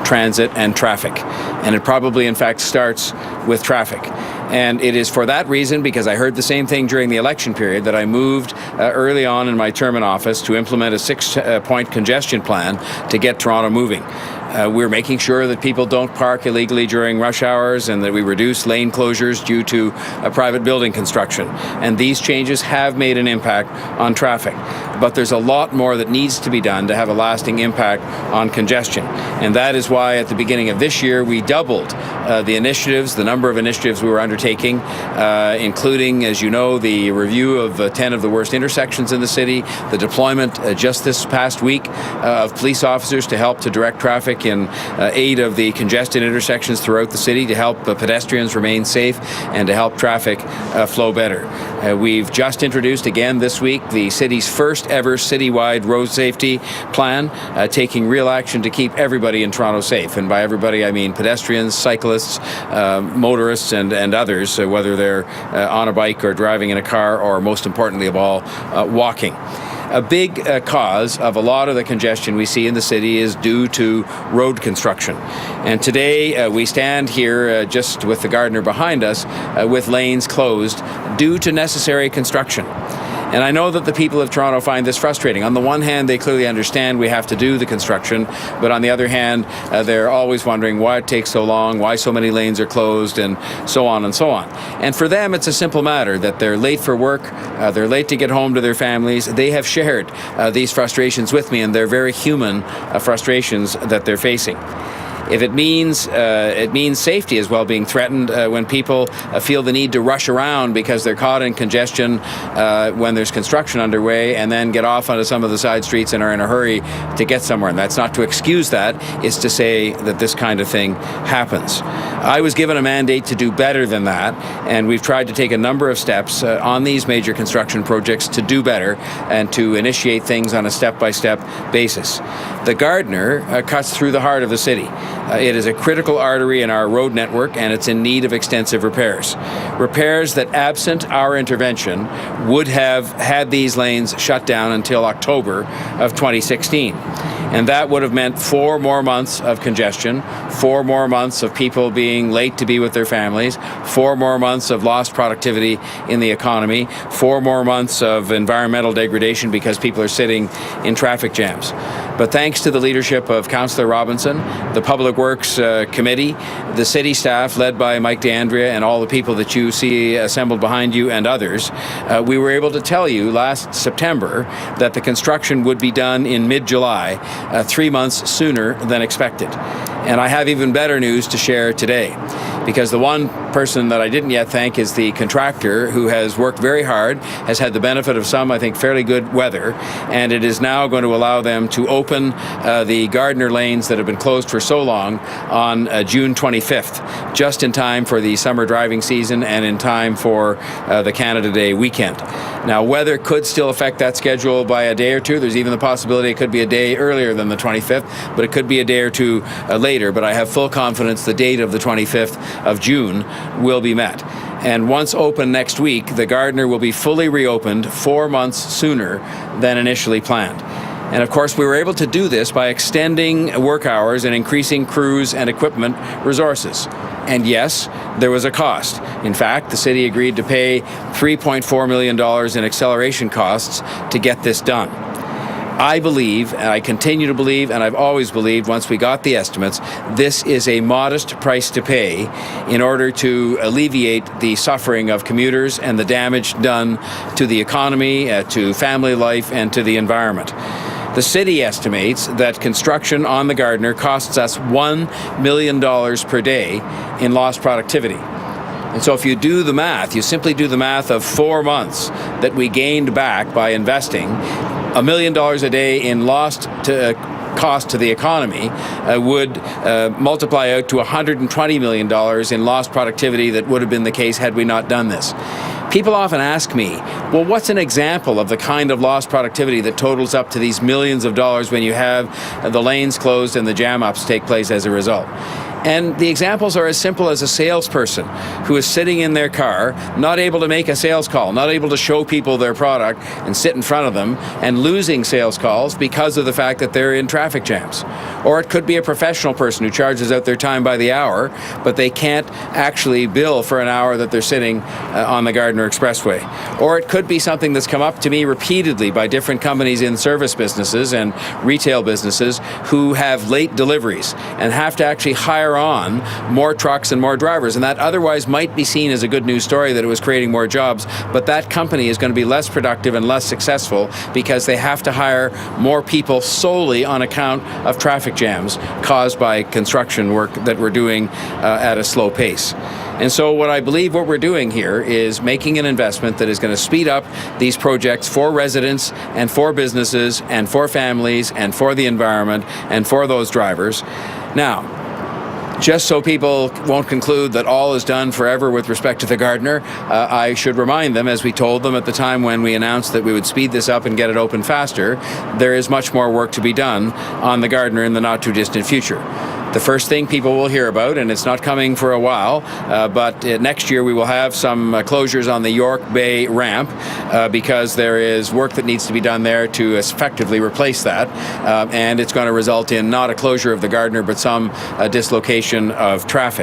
transit and traffic, and it probably in fact starts with traffic. And it is for that reason, because I heard the same thing during the election period, that I moved early on in my term in office to implement a 6-point congestion plan to get Toronto moving. We're making sure that people don't park illegally during rush hours and that we reduce lane closures due to private building construction. And these changes have made an impact on traffic. But there's a lot more that needs to be done to have a lasting impact on congestion. And that is why at the beginning of this year we doubled the number of initiatives we were undertaking, including, as you know, the review of 10 of the worst intersections in the city, the deployment just this past week of police officers to help to direct traffic in aid of the congested intersections throughout the city to help pedestrians remain safe and to help traffic flow better. We've just introduced again this week the city's first ever citywide road safety plan, taking real action to keep everybody in Toronto safe. And by everybody, I mean pedestrians, cyclists, motorists, and others, whether they're on a bike or driving in a car, or most importantly of all, walking. A big cause of a lot of the congestion we see in the city is due to road construction. And today we stand here just with the Gardiner behind us with lanes closed due to necessary construction. And I know that the people of Toronto find this frustrating. On the one hand, they clearly understand we have to do the construction, but on the other hand, they're always wondering why it takes so long, why so many lanes are closed, and so on and so on. And for them, it's a simple matter that they're late for work, they're late to get home to their families. They have shared these frustrations with me, and they're very human frustrations that they're facing. If it means safety as well being threatened when people feel the need to rush around because they're caught in congestion when there's construction underway and then get off onto some of the side streets and are in a hurry to get somewhere. And that's not to excuse that, it's to say that this kind of thing happens. I was given a mandate to do better than that, and we've tried to take a number of steps on these major construction projects to do better and to initiate things on a step-by-step basis. The Gardiner cuts through the heart of the city. It is a critical artery in our road network, and it's in need of extensive repairs. Repairs that, absent our intervention, would have had these lanes shut down until October of 2016. And that would have meant 4 more months of congestion, 4 more months of people being late to be with their families, 4 more months of lost productivity in the economy, 4 more months of environmental degradation because people are sitting in traffic jams. But thanks to the leadership of Councillor Robinson, the Public Works Committee, the city staff led by Mike DeAndrea, and all the people that you see assembled behind you and others, we were able to tell you last September that the construction would be done in mid-July, 3 months sooner than expected. And I have even better news to share today, because the one person that I didn't yet thank is the contractor, who has worked very hard, has had the benefit of some, I think, fairly good weather, and it is now going to allow them to open the Gardiner lanes that have been closed for so long on June 25th, just in time for the summer driving season and in time for the Canada Day weekend. Now, weather could still affect that schedule by a day or two. There's even the possibility it could be a day earlier than the 25th, but it could be a day or two later. But I have full confidence the date of the 25th of June will be met. And once open next week, the Gardiner will be fully reopened 4 months sooner than initially planned. And of course, we were able to do this by extending work hours and increasing crews and equipment resources. And yes, there was a cost. In fact, the city agreed to pay $3.4 million in acceleration costs to get this done. I believe, and I continue to believe, and I've always believed once we got the estimates, this is a modest price to pay in order to alleviate the suffering of commuters and the damage done to the economy, to family life, and to the environment. The city estimates that construction on the Gardiner costs us $1 million per day in lost productivity. And so if you do the math, you simply do the math of 4 months that we gained back by investing, $1 million a day in lost cost to the economy would multiply out to $120 million in lost productivity that would have been the case had we not done this. People often ask me, well, what's an example of the kind of lost productivity that totals up to these millions of dollars when you have the lanes closed and the jam-ups take place as a result? And the examples are as simple as a salesperson who is sitting in their car, not able to make a sales call, not able to show people their product and sit in front of them, and losing sales calls because of the fact that they're in traffic jams. Or it could be a professional person who charges out their time by the hour, but they can't actually bill for an hour that they're sitting on the Gardiner Expressway. Or it could be something that's come up to me repeatedly by different companies in service businesses and retail businesses who have late deliveries and have to actually hire on more trucks and more drivers. And that otherwise might be seen as a good news story that it was creating more jobs, but that company is going to be less productive and less successful because they have to hire more people solely on account of traffic jams caused by construction work that we're doing at a slow pace. And so what I believe what we're doing here is making an investment that is going to speed up these projects for residents and for businesses and for families and for the environment and for those drivers. Now, just so people won't conclude that all is done forever with respect to the Gardiner, I should remind them, as we told them at the time when we announced that we would speed this up and get it open faster, there is much more work to be done on the Gardiner in the not-too-distant future. The first thing people will hear about, and it's not coming for a while, but next year we will have some closures on the York Bay ramp because there is work that needs to be done there to effectively replace that, and it's going to result in not a closure of the Gardiner but some dislocation of traffic.